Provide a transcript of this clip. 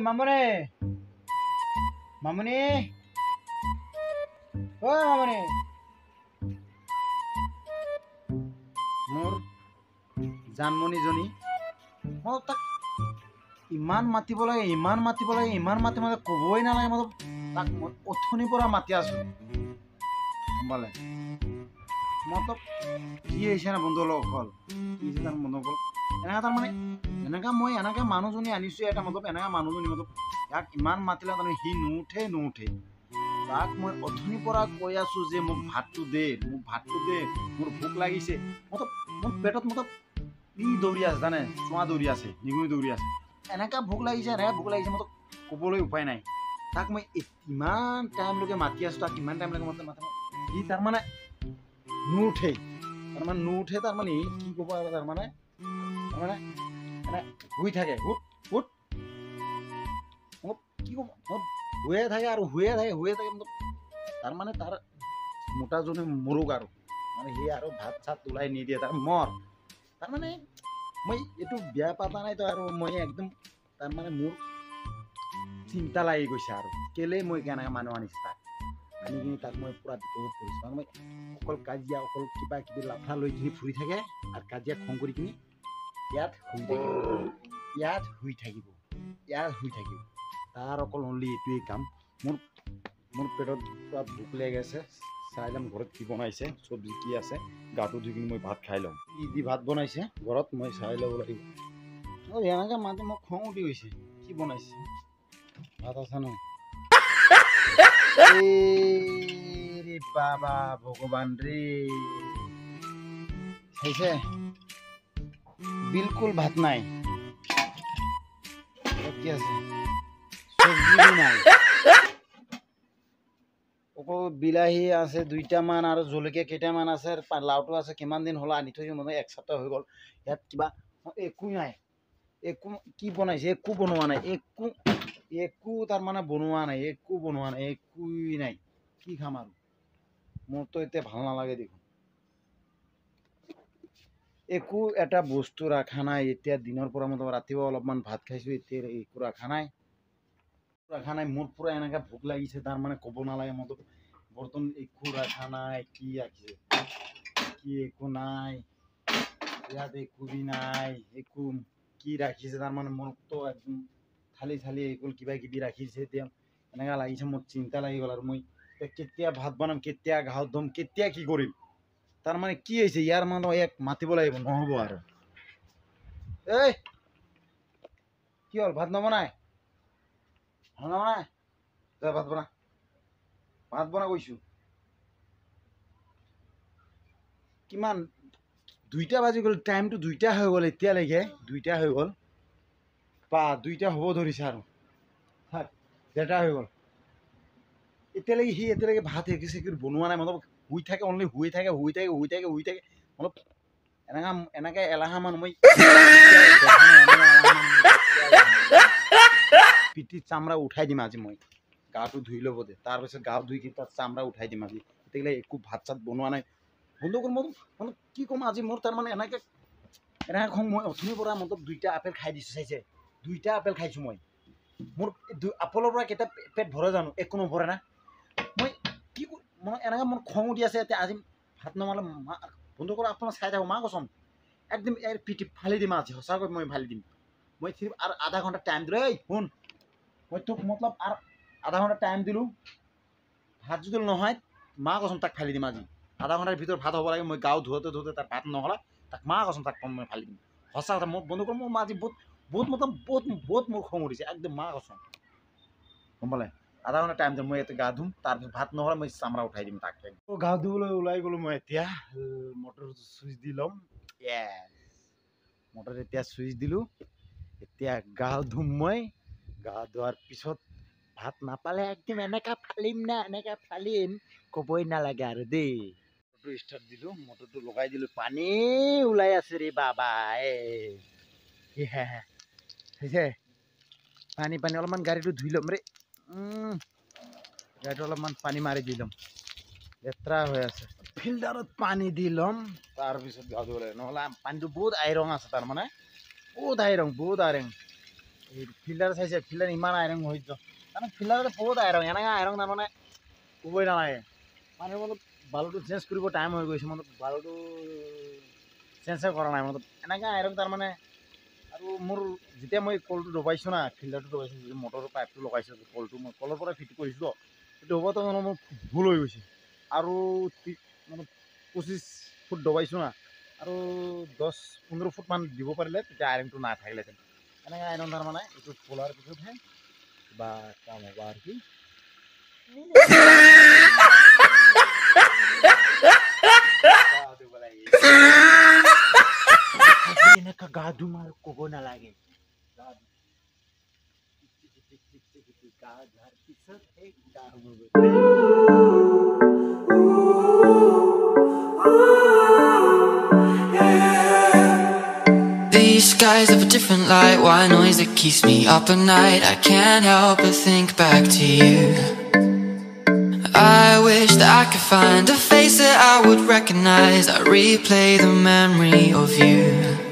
মামনি মামনি ও মামনি মোৰ জানমণিজনী মই তাক ইমান মাতিব লাগে ইমান মাতি ক'বই নালাগে মই তাক অথনিৰ পৰা মাতি আছো গম মই তো কি হৈছে না বন্ধু লগ হ'ল কি হৈছে তাৰ মনত হ'ল এনেকা তাৰমানে এনেকা মানুহজনী আনিছো এটা মতলব এনেকা মানুহজনী মতলব ইয়াক ইমান মাতিলে তাৰমানে সি নুঠে তাক মই অথনিৰ পৰা কৈ আছো যে মোক ভাতটো দে মোৰ ভোক লাগিছে মোৰ পেটত ই দৌৰি আছে জানে চুৱা দৌৰি আছে নিগুৰি দৌৰি আছে এনেকা ভোক লাগিছে মই ক'বলৈ উপায় নাই তাক মই ইমান টাইমলৈকে মাতি আছো তাক ইমান টাইমলৈকে মাতি সি তাৰমানে নুঠে তাৰমানে কি ক'ব তাৰমানে শুই থাকে কি ক'ব শুয়ে থাকে তাৰমানে তাৰ মোটাজনে মৰুক আৰু মানে সি আৰু ভাত চাত ওলাই নিদিয়ে তাৰ তাৰমানে মই এইটো বেয়া পাতা নাইতো আৰু মই একদম তাৰমানে মোৰ চিন্তা লাগি গৈছে আৰু কেলে মই কেনেকৈ মানুহ আনিছো তাক আনি কিনি তাক মই পুৰা বিপদত পৰিছোঁ মই অকল কাজিয়া কিবা কিবি লাফা লৈ কিনি ফুৰি থাকে আৰু কাজিয়া খং কৰি কিনি ইয়াত শুই থাকিব তাৰ অকল অনলি এইটোৱেই কাম মোৰ পেটত পুৰা ভোক লাগি আছে চাই ল'ম ঘৰত কি বনাইছে চব্জি কি আছে গাটো ধুই কিনি মই ভাত খাই ল'ম কি দি ভাত বনাইছে ঘৰত মই চাই ল'ব লাগিব এনেকৈ মাতি মোক খং উঠি গৈছে কি বনাইছে ভাত আছে ন রে বাবা ভগবান রে চাইছে বিলকুল ভাত নাই কি আছে চব্জি নাই অকল বিলাহী আছে 2টামান আৰু জলকীয়া কেইটামান আছে লাউটো আছে কিমান দিন হ'ল আনি থৈছোঁ মানে 1 সপ্তাহ হৈ গ'ল ইয়াত কিবা একো নাই কি বনাইছে একো বনোৱা নাই একো তাৰমানে বনোৱা নাই একোৱেই নাই কি খাম আৰু মোৰতো এতিয়া ভাল নালাগে দেখোন একো এটা বস্তু ৰাখা নাই এতিয়া দিনৰ পৰা মই ৰাতিপুৱা অলপমান ভাত খাইছোঁ এতিয়া একো ৰাখা নাই মোৰ পুৰা এনেকৈ ভোক লাগিছে তাৰমানে ক'ব নালাগে মই বৰ্তন একো ৰাখা নাই কি ৰাখিছে একো নাই ইয়াত একো নাই একো কি ৰাখিছে তাৰমানে মোৰতো একদম থালি একো কিবা কিবি ৰাখিছে এতিয়া এনেকুৱা লাগিছে মোৰ চিন্তা লাগি গ'ল আৰু মই কেতিয়া ভাত বনাম কেতিয়া ঘাঁহত ধুম কেতিয়া কি কৰিম তাৰমানে কি হৈছে ইয়াৰ মানুহ ইয়াক মাতিব লাগিব নহ'ব আৰু এই কি হ'ল ভাত নবনাই ভাত বনা কৈছোঁ কিমান 2টা বাজি গ'ল টাইমটো 2টা হৈ গ'ল এতিয়ালৈকে 2টা হৈ গ'ল বা 2টা হ'ব ধৰিছে আৰু 1:30 হৈ গ'ল এতিয়ালৈকে ভাত একো বনোৱা নাই মতলব শুই থাকে অনলি শুই থাকে অলপ এনেকৈ এলাহা মানুহ মই পিঠিত চামৰা উঠাই দিম আজি মই গাটো ধুই ল'ব দে তাৰপিছত গা ধুই কিনি তাত চামৰা উঠাই দিম আজি এতিয়ালৈকে একো ভাত চাত বনোৱা নাই বন্ধু মই মানে কি ক'ম আজি মোৰ তাৰমানে এনেকৈ খং মই অথনিৰ পৰা মতলব 2টা আপেল খাই দিছোঁ চাইছে 2টা আপেল খাইছোঁ মই মোৰ আপেলৰ পৰা কেইটা পেট ভৰে জানো একো নভৰে না মই কি মই এনেকৈ মোৰ খং উঠি আছে এতিয়া আজি ভাত নমালে বন্ধু কৰা আপোনাৰ চাই থাকোঁ কচোন একদম পিঠি ফালি দিম আজি সঁচাকৈ মই ফালি দিম মই আৰু আধা ঘণ্টা টাইম দিলোঁ শুন মই তোক মতলব আৰু আধা ঘণ্টা টাইম দিলোঁ ভাত যদি নহয় কচোন তাক ফালি দিম আজি আধা ঘণ্টাৰ ভিতৰত ভাত হ'ব লাগে মই গাও ধুওঁতে তাৰ ভাত নহ'লে তাক কচোন তাক মই ফালি দিম সঁচা কথা মোক বন্ধু মোৰ আজি বহুত মোৰ খং উঠিছে একদম কচোন গম পালে আধা ঘণ্টা টাইম দিম মই ইয়াতে গা ধুম তাৰপিছত ভাত নহ'লে মই চামৰা উঠাই দিম তাক গা ধুবলৈ ওলাই গ'লোঁ মই এতিয়া মটৰ চুইচ দি ল'ম মটৰ এতিয়া চুইচ দিলোঁ এতিয়া গা ধুম মই গা ধোৱাৰ পিছত ভাত নাপালে একদম এনেকৈ ফালিম ক'বই নালাগে আৰু দেই মটৰটো ষ্টাৰ্ট দিলোঁ মটৰটো লগাই দিলোঁ পানী ওলাই আছে ৰে বাবা হৈছে পানী অলপমান গাড়ীটো ধুই ল'ম ৰে গাড়ীটো অলপমান পানী মাৰি দি ল'ম লেতেৰা হৈ আছে ফিল্টাৰত পানী দি ল'ম তাৰপিছত গা ধুব লাগে নহ'লে পানীটো বহুত আইৰণ আছে তাৰমানে বহুত আইৰণ ফিল্টাৰ চাইছে ফিল্টাৰ ইমান আইৰণ হৈছে মানে ফিল্টাৰতে বহুত আইৰণ এনেকৈ আইৰণ তাৰমানে ক'বই নালাগে মানে মনত বালুটো চেঞ্জ কৰিব টাইম হৈ গৈছে মনত বালুটো চেঞ্জে কৰা নাই মনত এনেকৈ আইৰণ তাৰমানে আৰু মোৰ যেতিয়া মই কলটো দবাইছোঁ না ফিল্টাৰটো দবাইছোঁ যিটো মটৰৰ পাইপটো লগাইছোঁ কলটো মই কলৰ পৰা ফিট কৰিছোঁ সেইটো হ'বতো মানে মোৰ ভুল হৈ গৈছে আৰু মানে 25 ফুট দবাইছোঁ না আৰু 10-15 ফুটমান দিব পাৰিলে তেতিয়া আইৰণটো নাথাকিলেহেঁতেন এনেকৈ আইৰণ তাৰমানে এইটো খোলাৰ পিছতহে কিবা কাম হ'ব আৰু কি এনেকুৱা গা ধুম আৰু ক'ব নালাগে গা ধোৱাৰ পিছতহে গা ধুব These skies have a different light, white noise that keeps me up at night. I can't help but think back to you. I wish that I could find a face that I would recognize. I replay the memory of you.